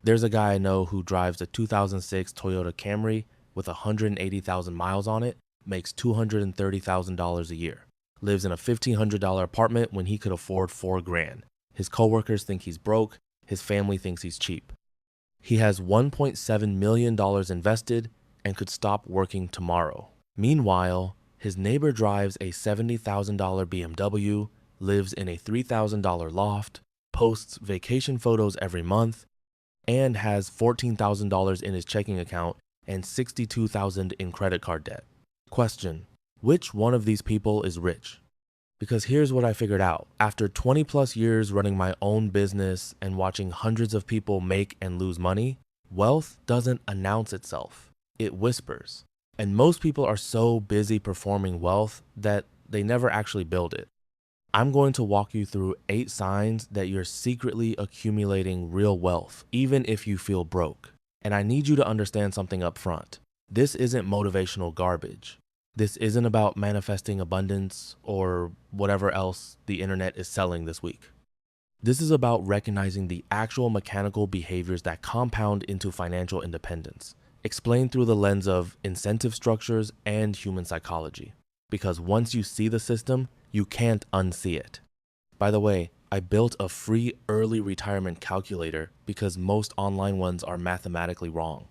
There's a guy I know who drives a 2006 Toyota Camry with 180,000 miles on it, makes $230,000 a year, lives in a $1,500 apartment when he could afford $4,000. His coworkers think he's broke, his family thinks he's cheap. He has $1.7 million invested and could stop working tomorrow. Meanwhile, his neighbor drives a $70,000 BMW, lives in a $3,000 loft, posts vacation photos every month, and has $14,000 in his checking account and $62,000 in credit card debt. Question: which one of these people is rich? Because here's what I figured out. After 20 plus years running my own business and watching hundreds of people make and lose money, wealth doesn't announce itself. It whispers. And most people are so busy performing wealth that they never actually build it. I'm going to walk you through 8 signs that you're secretly accumulating real wealth, even if you feel broke. And I need you to understand something up front. This isn't motivational garbage. This isn't about manifesting abundance or whatever else the internet is selling this week. This is about recognizing the actual mechanical behaviors that compound into financial independence, explained through the lens of incentive structures and human psychology. Because once you see the system, you can't unsee it. By the way, I built a free early retirement calculator because most online ones are mathematically wrong.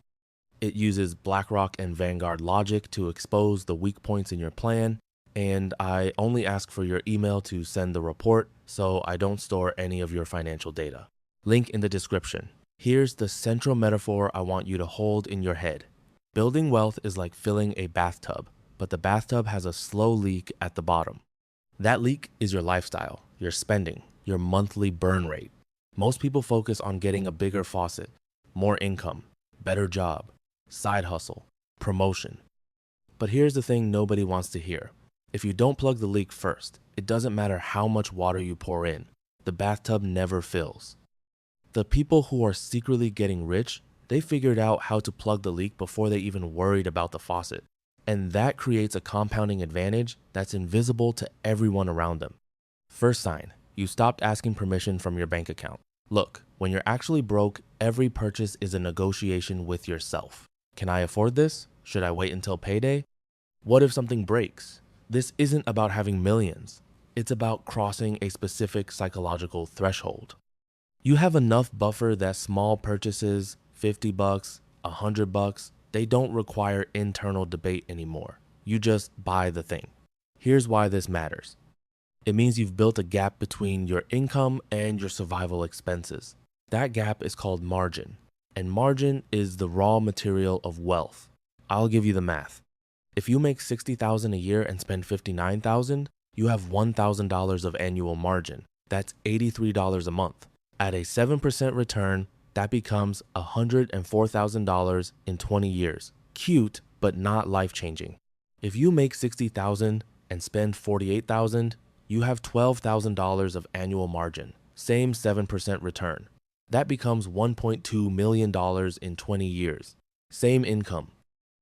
It uses BlackRock and Vanguard logic to expose the weak points in your plan, and I only ask for your email to send the report, so I don't store any of your financial data. Link in the description. Here's the central metaphor I want you to hold in your head. Building wealth is like filling a bathtub, but the bathtub has a slow leak at the bottom. That leak is your lifestyle, your spending, your monthly burn rate. Most people focus on getting a bigger faucet, more income, better job, side hustle, promotion. But here's the thing nobody wants to hear. If you don't plug the leak first, it doesn't matter how much water you pour in. The bathtub never fills. The people who are secretly getting rich, they figured out how to plug the leak before they even worried about the faucet. And that creates a compounding advantage that's invisible to everyone around them. First sign, you stopped asking permission from your bank account. Look, when you're actually broke, every purchase is a negotiation with yourself. Can I afford this? Should I wait until payday? What if something breaks? This isn't about having millions. It's about crossing a specific psychological threshold. You have enough buffer that small purchases, $50, $100, they don't require internal debate anymore. You just buy the thing. Here's why this matters. It means you've built a gap between your income and your survival expenses. That gap is called margin, and margin is the raw material of wealth. I'll give you the math. If you make $60,000 a year and spend $59,000, you have $1,000 of annual margin. That's $83 a month. At a 7% return, that becomes $104,000 in 20 years. Cute, but not life-changing. If you make $60,000 and spend $48,000, you have $12,000 of annual margin. Same 7% return. That becomes $1.2 million in 20 years. Same income.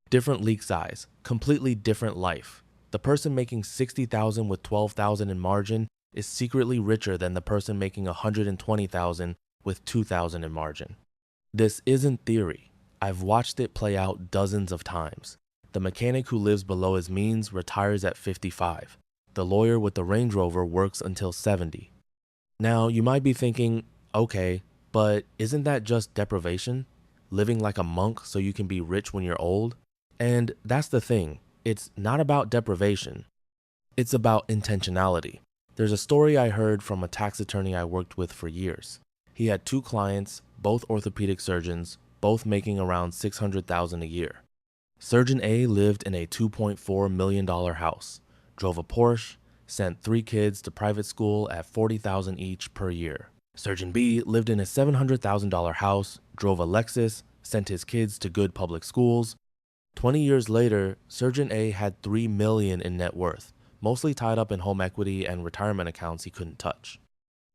Different leak size. Completely different life. The person making $60,000 with $12,000 in margin is secretly richer than the person making $120,000 with $2,000 in margin. This isn't theory. I've watched it play out dozens of times. The mechanic who lives below his means retires at 55. The lawyer with the Range Rover works until 70. Now, you might be thinking, okay, but isn't that just deprivation? Living like a monk so you can be rich when you're old? And that's the thing. It's not about deprivation. It's about intentionality. There's a story I heard from a tax attorney I worked with for years. He had 2 clients, both orthopedic surgeons, both making around $600,000 a year. Surgeon A lived in a $2.4 million house, drove a Porsche, sent 3 kids to private school at $40,000 each per year. Surgeon B lived in a $700,000 house, drove a Lexus, sent his kids to good public schools. 20 years later, Surgeon A had $3 million in net worth, mostly tied up in home equity and retirement accounts he couldn't touch.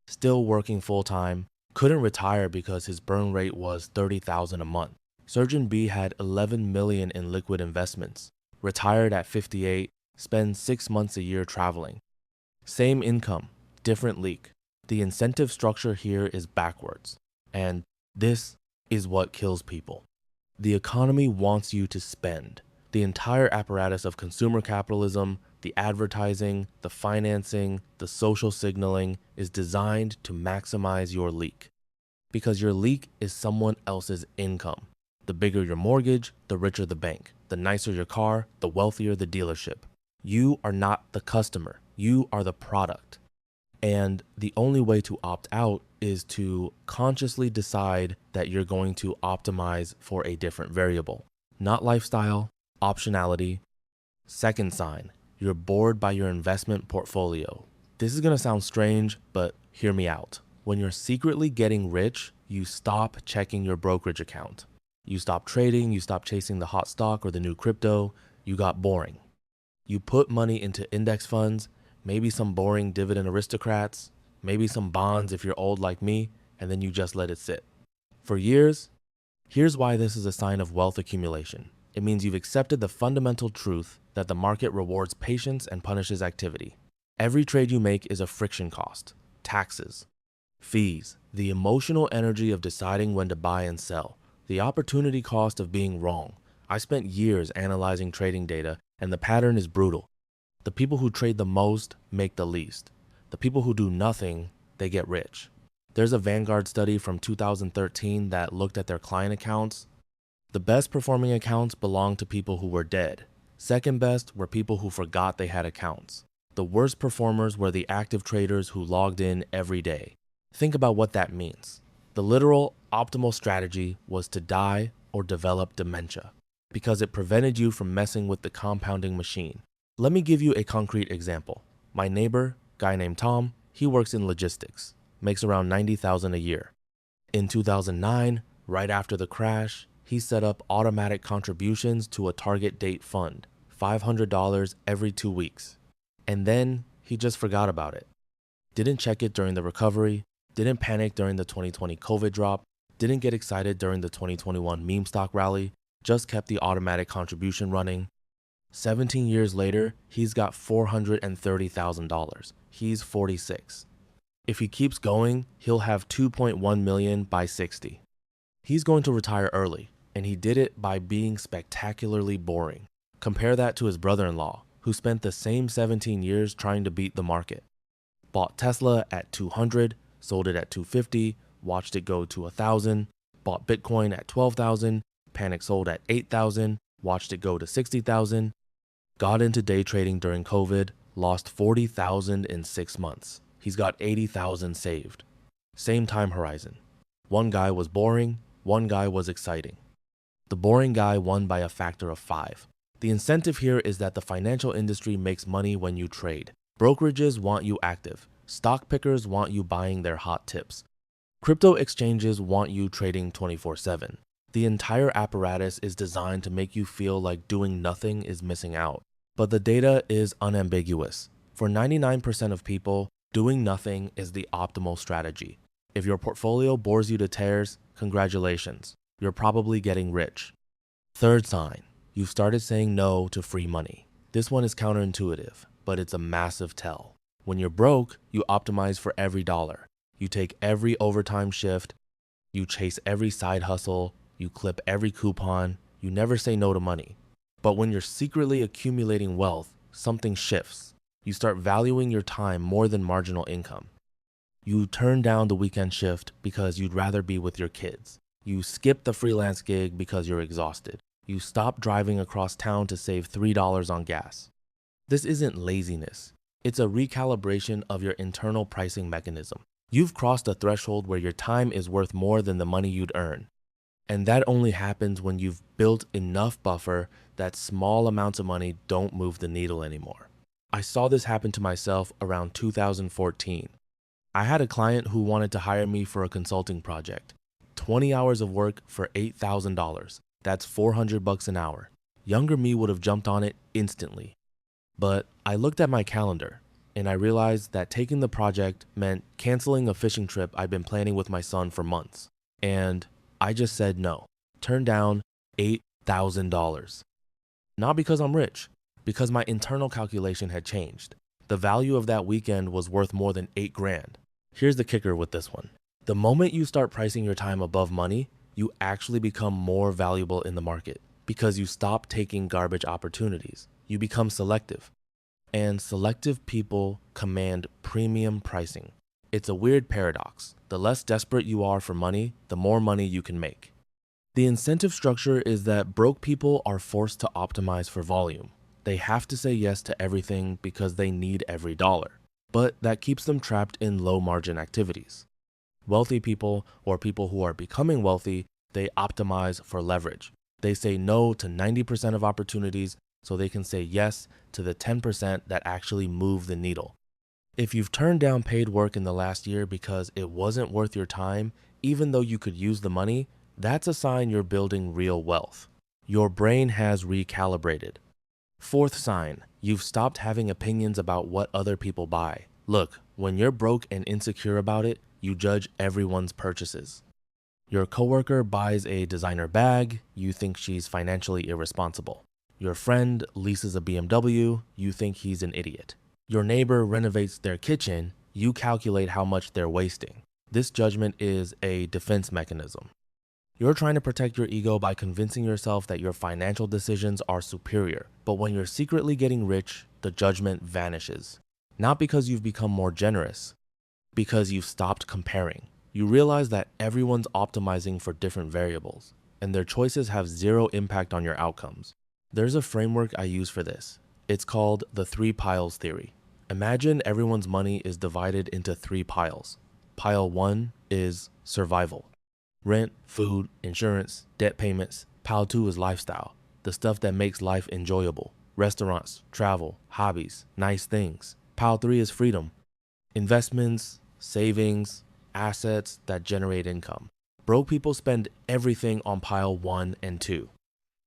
Still working full-time, couldn't retire because his burn rate was $30,000 a month. Surgeon B had $11 million in liquid investments, retired at 58, spends 6 months a year traveling. Same income, different leak. The incentive structure here is backwards. And this is what kills people. The economy wants you to spend. The entire apparatus of consumer capitalism, the advertising, the financing, the social signaling is designed to maximize your leak. Because your leak is someone else's income. The bigger your mortgage, the richer the bank. The nicer your car, the wealthier the dealership. You are not the customer. You are the product. And the only way to opt out is to consciously decide that you're going to optimize for a different variable. Not lifestyle, optionality. Second sign, you're bored by your investment portfolio. This is going to sound strange, but hear me out. When you're secretly getting rich, you stop checking your brokerage account. You stop trading, you stop chasing the hot stock or the new crypto. You got boring. You put money into index funds, maybe some boring dividend aristocrats, maybe some bonds if you're old like me, and then you just let it sit. For years, here's why this is a sign of wealth accumulation. It means you've accepted the fundamental truth that the market rewards patience and punishes activity. Every trade you make is a friction cost, taxes, fees, the emotional energy of deciding when to buy and sell, the opportunity cost of being wrong. I spent years analyzing trading data, and the pattern is brutal. The people who trade the most make the least. The people who do nothing, they get rich. There's a Vanguard study from 2013 that looked at their client accounts. The best performing accounts belonged to people who were dead. Second best were people who forgot they had accounts. The worst performers were the active traders who logged in every day. Think about what that means. The literal optimal strategy was to die or develop dementia because it prevented you from messing with the compounding machine. Let me give you a concrete example. My neighbor, guy named Tom, he works in logistics, makes around $90,000 a year. In 2009, right after the crash, he set up automatic contributions to a target date fund, $500 every 2 weeks. And then he just forgot about it. Didn't check it during the recovery, didn't panic during the 2020 COVID drop, didn't get excited during the 2021 meme stock rally, just kept the automatic contribution running. 17 years later, he's got $430,000. He's 46. If he keeps going, he'll have 2.1 million by 60. He's going to retire early, and he did it by being spectacularly boring. Compare that to his brother-in-law, who spent the same 17 years trying to beat the market. Bought Tesla at 200, sold it at 250, watched it go to 1,000, bought Bitcoin at 12,000, panic sold at 8,000, watched it go to 60,000, got into day trading during COVID, lost 40,000 in 6 months. He's got 80,000 saved. Same time horizon. One guy was boring, one guy was exciting. The boring guy won by a factor of 5. The incentive here is that the financial industry makes money when you trade. Brokerages want you active. Stock pickers want you buying their hot tips. Crypto exchanges want you trading 24/7. The entire apparatus is designed to make you feel like doing nothing is missing out. But the data is unambiguous. For 99% of people, doing nothing is the optimal strategy. If your portfolio bores you to tears, congratulations. You're probably getting rich. Third sign, you've started saying no to free money. This one is counterintuitive, but it's a massive tell. When you're broke, you optimize for every dollar. You take every overtime shift, you chase every side hustle, you clip every coupon, you never say no to money. But when you're secretly accumulating wealth, something shifts. You start valuing your time more than marginal income. You turn down the weekend shift because you'd rather be with your kids. You skip the freelance gig because you're exhausted. You stop driving across town to save $3 on gas. This isn't laziness. It's a recalibration of your internal pricing mechanism. You've crossed a threshold where your time is worth more than the money you'd earn. And that only happens when you've built enough buffer that small amounts of money don't move the needle anymore. I saw this happen to myself around 2014. I had a client who wanted to hire me for a consulting project. 20 hours of work for $8,000. That's $400 an hour. Younger me would have jumped on it instantly. But I looked at my calendar and I realized that taking the project meant canceling a fishing trip I'd been planning with my son for months. And I just said no. Turned down $8,000. Not because I'm rich, because my internal calculation had changed. The value of that weekend was worth more than $8,000. Here's the kicker with this one. The moment you start pricing your time above money, you actually become more valuable in the market because you stop taking garbage opportunities. You become selective. And selective people command premium pricing. It's a weird paradox. The less desperate you are for money, the more money you can make. The incentive structure is that broke people are forced to optimize for volume. They have to say yes to everything because they need every dollar. But that keeps them trapped in low margin activities. Wealthy people, or people who are becoming wealthy, they optimize for leverage. They say no to 90% of opportunities so they can say yes to the 10% that actually move the needle. If you've turned down paid work in the last year because it wasn't worth your time, even though you could use the money, that's a sign you're building real wealth. Your brain has recalibrated. Fourth sign, you've stopped having opinions about what other people buy. Look, when you're broke and insecure about it, you judge everyone's purchases. Your coworker buys a designer bag, you think she's financially irresponsible. Your friend leases a BMW, you think he's an idiot. Your neighbor renovates their kitchen, you calculate how much they're wasting. This judgment is a defense mechanism. You're trying to protect your ego by convincing yourself that your financial decisions are superior. But when you're secretly getting rich, the judgment vanishes. Not because you've become more generous, because you've stopped comparing. You realize that everyone's optimizing for different variables, and their choices have zero impact on your outcomes. There's a framework I use for this. It's called the 3 piles theory. Imagine everyone's money is divided into 3 piles. Pile 1 is survival. Rent, food, insurance, debt payments. Pile 2 is lifestyle, the stuff that makes life enjoyable. Restaurants, travel, hobbies, nice things. Pile 3 is freedom. Investments, savings, assets that generate income. Broke people spend everything on pile 1 and 2.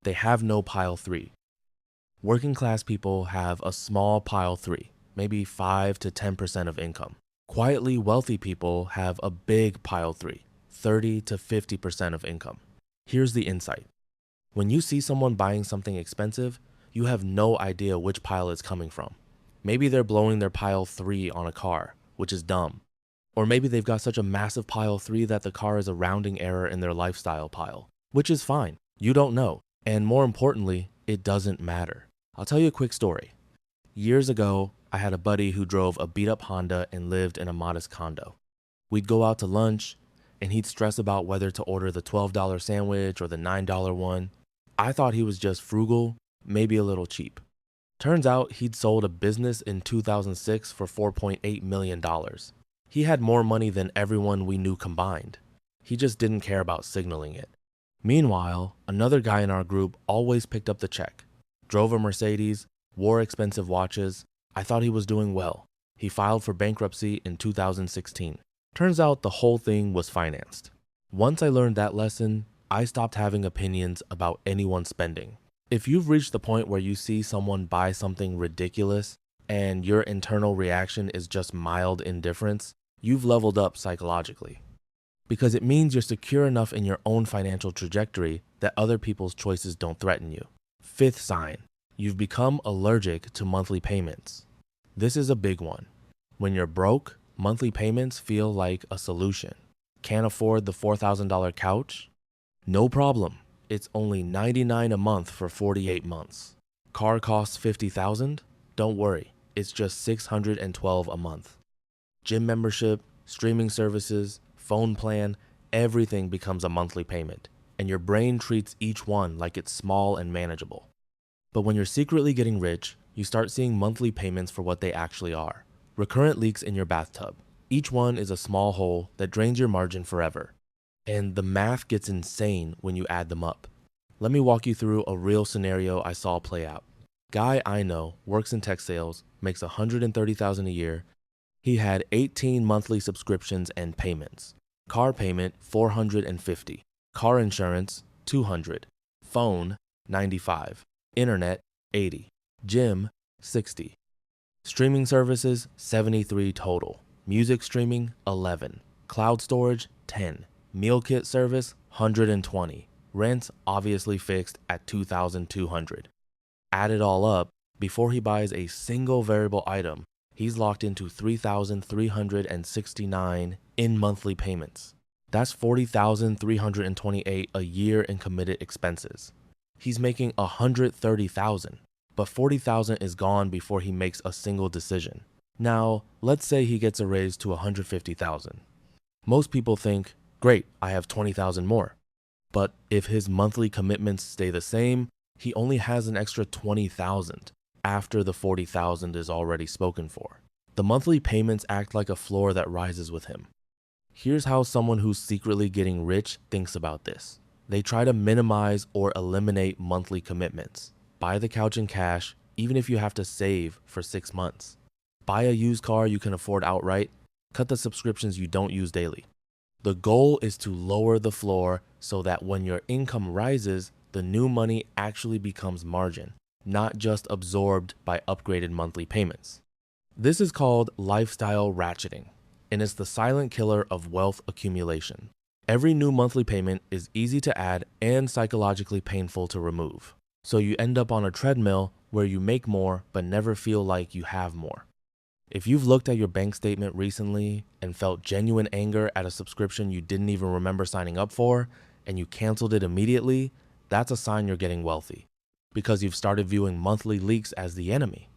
They have no pile 3. Working class people have a small pile 3, maybe 5 to 10% of income. Quietly wealthy people have a big pile 3, 30 to 50% of income. Here's the insight. When you see someone buying something expensive, you have no idea which pile it's coming from. Maybe they're blowing their pile 3 on a car, which is dumb. Or maybe they've got such a massive pile 3 that the car is a rounding error in their lifestyle pile, which is fine. You don't know. And more importantly, it doesn't matter. I'll tell you a quick story. Years ago, I had a buddy who drove a beat-up Honda and lived in a modest condo. We'd go out to lunch, and he'd stress about whether to order the $12 sandwich or the $9 one. I thought he was just frugal, maybe a little cheap. Turns out he'd sold a business in 2006 for $4.8 million. He had more money than everyone we knew combined. He just didn't care about signaling it. Meanwhile, another guy in our group always picked up the check, drove a Mercedes, wore expensive watches. I thought he was doing well. He filed for bankruptcy in 2016. Turns out the whole thing was financed. Once I learned that lesson, I stopped having opinions about anyone's spending. If you've reached the point where you see someone buy something ridiculous and your internal reaction is just mild indifference, you've leveled up psychologically. Because it means you're secure enough in your own financial trajectory that other people's choices don't threaten you. Fifth sign, you've become allergic to monthly payments. This is a big one. When you're broke, monthly payments feel like a solution. Can't afford the $4,000 couch? No problem. It's only $99 a month for 48 months. Car costs $50,000? Don't worry, it's just $612 a month. Gym membership, streaming services, phone plan, everything becomes a monthly payment, and your brain treats each one like it's small and manageable. But when you're secretly getting rich, you start seeing monthly payments for what they actually are. Recurrent leaks in your bathtub. Each one is a small hole that drains your margin forever. And the math gets insane when you add them up. Let me walk you through a real scenario I saw play out. Guy I know works in tech sales, makes $130,000 a year. He had 18 monthly subscriptions and payments. Car payment, $450. Car insurance, $200. Phone, $95. Internet, $80. Gym, $60. Streaming services, $73 total. Music streaming, $11. Cloud storage, $10. Meal kit service, $120. Rent obviously fixed at $2,200. Add it all up, before he buys a single variable item, he's locked into $3,369 in monthly payments. That's 40,328 a year in committed expenses. He's making 130,000, but 40,000 is gone before he makes a single decision. Now, let's say he gets a raise to 150,000. Most people think, great, I have 20,000 more. But if his monthly commitments stay the same, he only has an extra 20,000 after the 40,000 is already spoken for. The monthly payments act like a floor that rises with him. Here's how someone who's secretly getting rich thinks about this. They try to minimize or eliminate monthly commitments. Buy the couch in cash, even if you have to save for 6 months. Buy a used car you can afford outright. Cut the subscriptions you don't use daily. The goal is to lower the floor so that when your income rises, the new money actually becomes margin, not just absorbed by upgraded monthly payments. This is called lifestyle ratcheting, and it's the silent killer of wealth accumulation. Every new monthly payment is easy to add and psychologically painful to remove. So you end up on a treadmill where you make more but never feel like you have more. If you've looked at your bank statement recently and felt genuine anger at a subscription you didn't even remember signing up for, and you canceled it immediately, that's a sign you're getting wealthy, because you've started viewing monthly leaks as the enemy.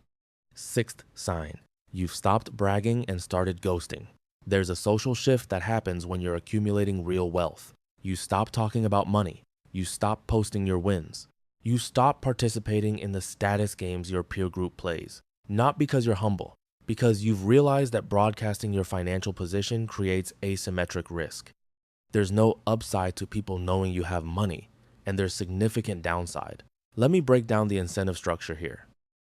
Sixth sign, you've stopped bragging and started ghosting. There's a social shift that happens when you're accumulating real wealth. You stop talking about money. You stop posting your wins. You stop participating in the status games your peer group plays, not because you're humble, because you've realized that broadcasting your financial position creates asymmetric risk. There's no upside to people knowing you have money, and there's significant downside. Let me break down the incentive structure here.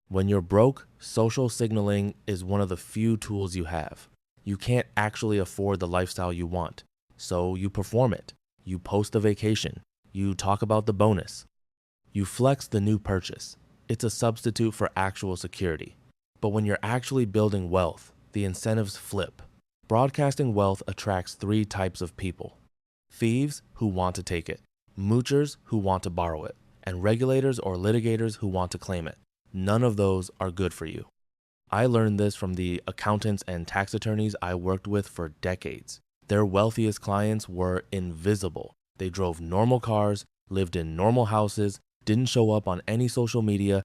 When you're broke, social signaling is one of the few tools you have. You can't actually afford the lifestyle you want, so you perform it. You post a vacation. You talk about the bonus. You flex the new purchase. It's a substitute for actual security. But when you're actually building wealth, the incentives flip. Broadcasting wealth attracts 3 types of people: thieves who want to take it, moochers who want to borrow it, and regulators or litigators who want to claim it. None of those are good for you. I learned this from the accountants and tax attorneys I worked with for decades. Their wealthiest clients were invisible. They drove normal cars, lived in normal houses, didn't show up on any social media.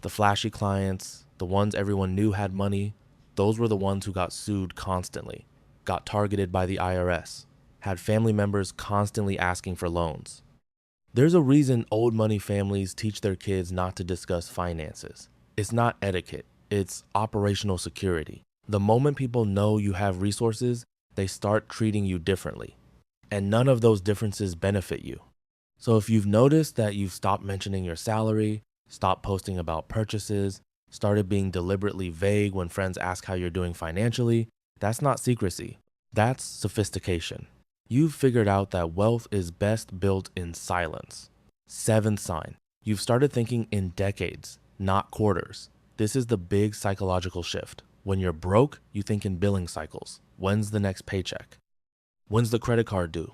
The flashy clients, the ones everyone knew had money, those were the ones who got sued constantly, got targeted by the IRS, had family members constantly asking for loans. There's a reason old money families teach their kids not to discuss finances. It's not etiquette, it's operational security. The moment people know you have resources, they start treating you differently. And none of those differences benefit you. So if you've noticed that you've stopped mentioning your salary, stopped posting about purchases, started being deliberately vague when friends ask how you're doing financially, that's not secrecy. That's sophistication. You've figured out that wealth is best built in silence. Seventh sign, you've started thinking in decades, not quarters. This is the big psychological shift. When you're broke, you think in billing cycles. When's the next paycheck? When's the credit card due?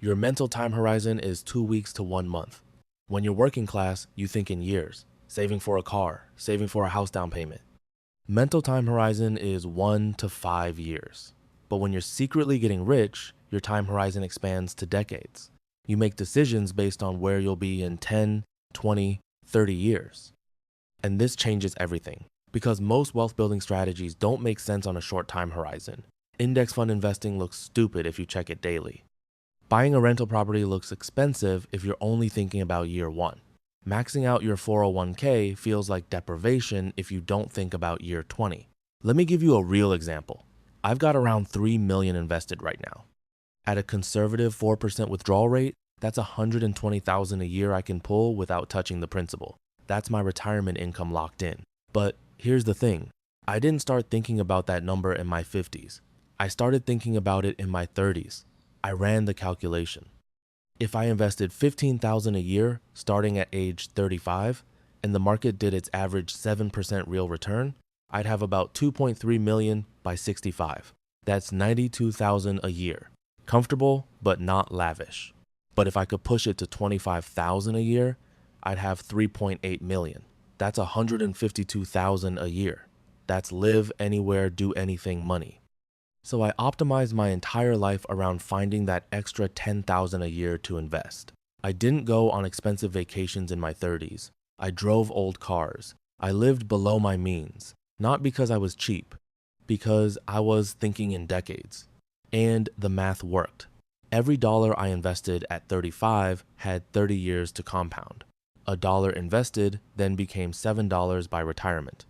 Your mental time horizon is 2 weeks to 1 month. When you're working class, you think in years, saving for a car, saving for a house down payment. Mental time horizon is 1 to 5 years. But when you're secretly getting rich, your time horizon expands to decades. You make decisions based on where you'll be in 10, 20, 30 years. And this changes everything, because most wealth building strategies don't make sense on a short time horizon. Index fund investing looks stupid if you check it daily. Buying a rental property looks expensive if you're only thinking about year 1. Maxing out your 401k feels like deprivation if you don't think about year 20. Let me give you a real example. I've got around $3 million invested right now. At a conservative 4% withdrawal rate, that's $120,000 a year I can pull without touching the principal. That's my retirement income locked in. But here's the thing. I didn't start thinking about that number in my 50s. I started thinking about it in my 30s. I ran the calculation. If I invested $15,000 a year starting at age 35 and the market did its average 7% real return, I'd have about $2.3 million by 65. That's $92,000 a year. Comfortable, but not lavish. But if I could push it to $25,000 a year, I'd have $3.8 million. That's $152,000 a year. That's live anywhere, do anything money. So I optimized my entire life around finding that extra $10,000 a year to invest. I didn't go on expensive vacations in my 30s. I drove old cars. I lived below my means, not because I was cheap, because I was thinking in decades. And the math worked. Every dollar I invested at 35 had 30 years to compound. A dollar invested then became $7 by retirement.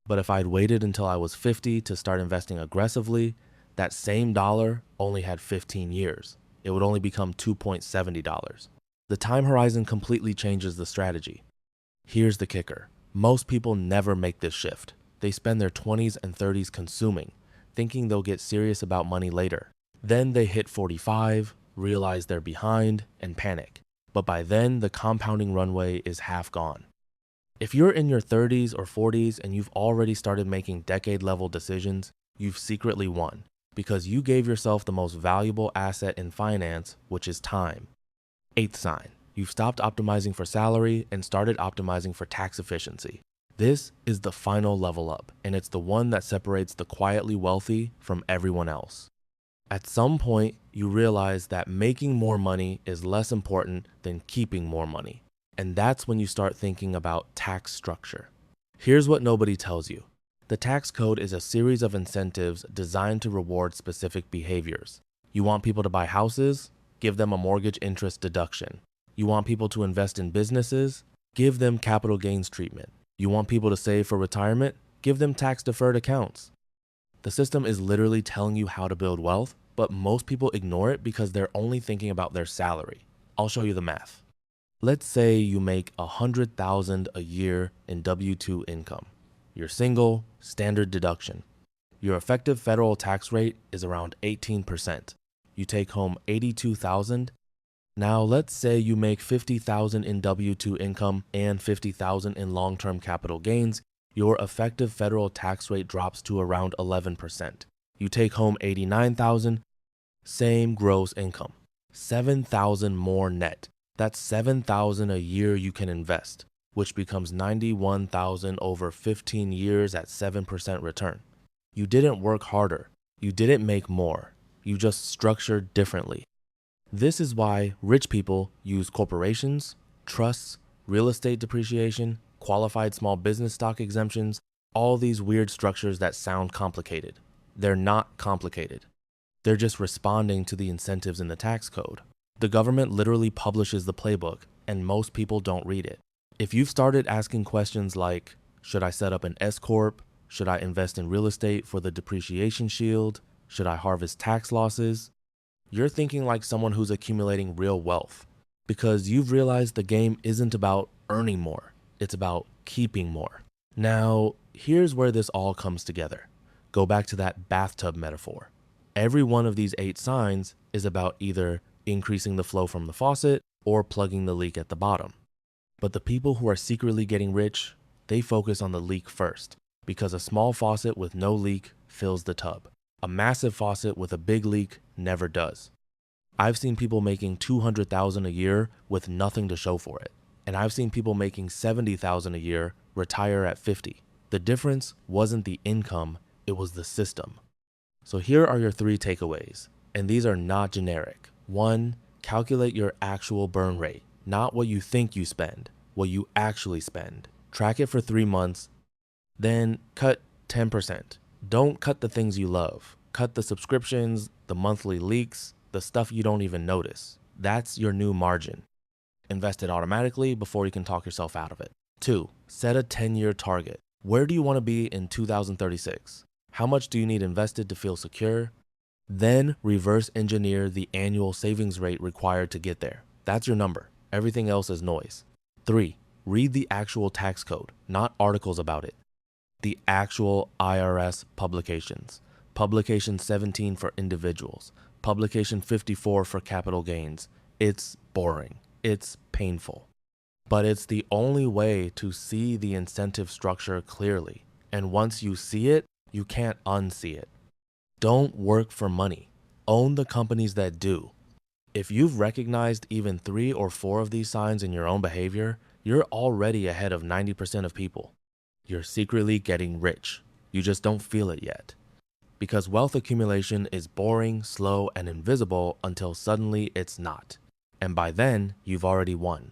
But if I'd waited until I was 50 to start investing aggressively, that same dollar only had 15 years. It would only become $2.70. The time horizon completely changes the strategy. Here's the kicker. Most people never make this shift. They spend their 20s and 30s consuming, thinking they'll get serious about money later. Then they hit 45, realize they're behind, and panic. But by then, the compounding runway is half gone. If you're in your 30s or 40s and you've already started making decade-level decisions, you've secretly won, because you gave yourself the most valuable asset in finance, which is time. Eighth sign, you've stopped optimizing for salary and started optimizing for tax efficiency. This is the final level up, and it's the one that separates the quietly wealthy from everyone else. At some point, you realize that making more money is less important than keeping more money. And that's when you start thinking about tax structure. Here's what nobody tells you. The tax code is a series of incentives designed to reward specific behaviors. You want people to buy houses? Give them a mortgage interest deduction. You want people to invest in businesses? Give them capital gains treatment. You want people to save for retirement? Give them tax-deferred accounts. The system is literally telling you how to build wealth, but most people ignore it because they're only thinking about their salary. I'll show you the math. Let's say you make $100,000 a year in W-2 income. You're single, standard deduction. Your effective federal tax rate is around 18%. You take home $82,000. Now let's say you make $50,000 in W-2 income and $50,000 in long-term capital gains. Your effective federal tax rate drops to around 11%. You take home $89,000, same gross income, $7,000 more net. That's $7,000 a year you can invest, which becomes $91,000 over 15 years at 7% return. You didn't work harder. You didn't make more. You just structured differently. This is why rich people use corporations, trusts, real estate depreciation, qualified small business stock exemptions, all these weird structures that sound complicated. They're not complicated. They're just responding to the incentives in the tax code. The government literally publishes the playbook, and most people don't read it. If you've started asking questions like, should I set up an S-corp? Should I invest in real estate for the depreciation shield? Should I harvest tax losses? You're thinking like someone who's accumulating real wealth, because you've realized the game isn't about earning more. It's about keeping more. Now, here's where this all comes together. Go back to that bathtub metaphor. Every one of these 8 signs is about either increasing the flow from the faucet or plugging the leak at the bottom. But the people who are secretly getting rich, they focus on the leak first, because a small faucet with no leak fills the tub. A massive faucet with a big leak never does. I've seen people making $200,000 a year with nothing to show for it. And I've seen people making $70,000 a year retire at 50. The difference wasn't the income, it was the system. So here are your 3 takeaways, and these are not generic. 1, calculate your actual burn rate, not what you think you spend, what you actually spend. Track it for 3 months, then cut 10%. Don't cut the things you love. Cut the subscriptions, the monthly leaks, the stuff you don't even notice. That's your new margin. Invest it automatically before you can talk yourself out of it. 2, set a 10-year target. Where do you want to be in 2036? How much do you need invested to feel secure? Then reverse engineer the annual savings rate required to get there. That's your number. Everything else is noise. 3, read the actual tax code, not articles about it. The actual IRS publications. Publication 17 for individuals. Publication 54 for capital gains. It's boring. It's painful. But it's the only way to see the incentive structure clearly. And once you see it, you can't unsee it. Don't work for money. Own the companies that do. If you've recognized even 3 or 4 of these signs in your own behavior, you're already ahead of 90% of people. You're secretly getting rich. You just don't feel it yet. because wealth accumulation is boring, slow, and invisible until suddenly it's not. And by then, you've already won.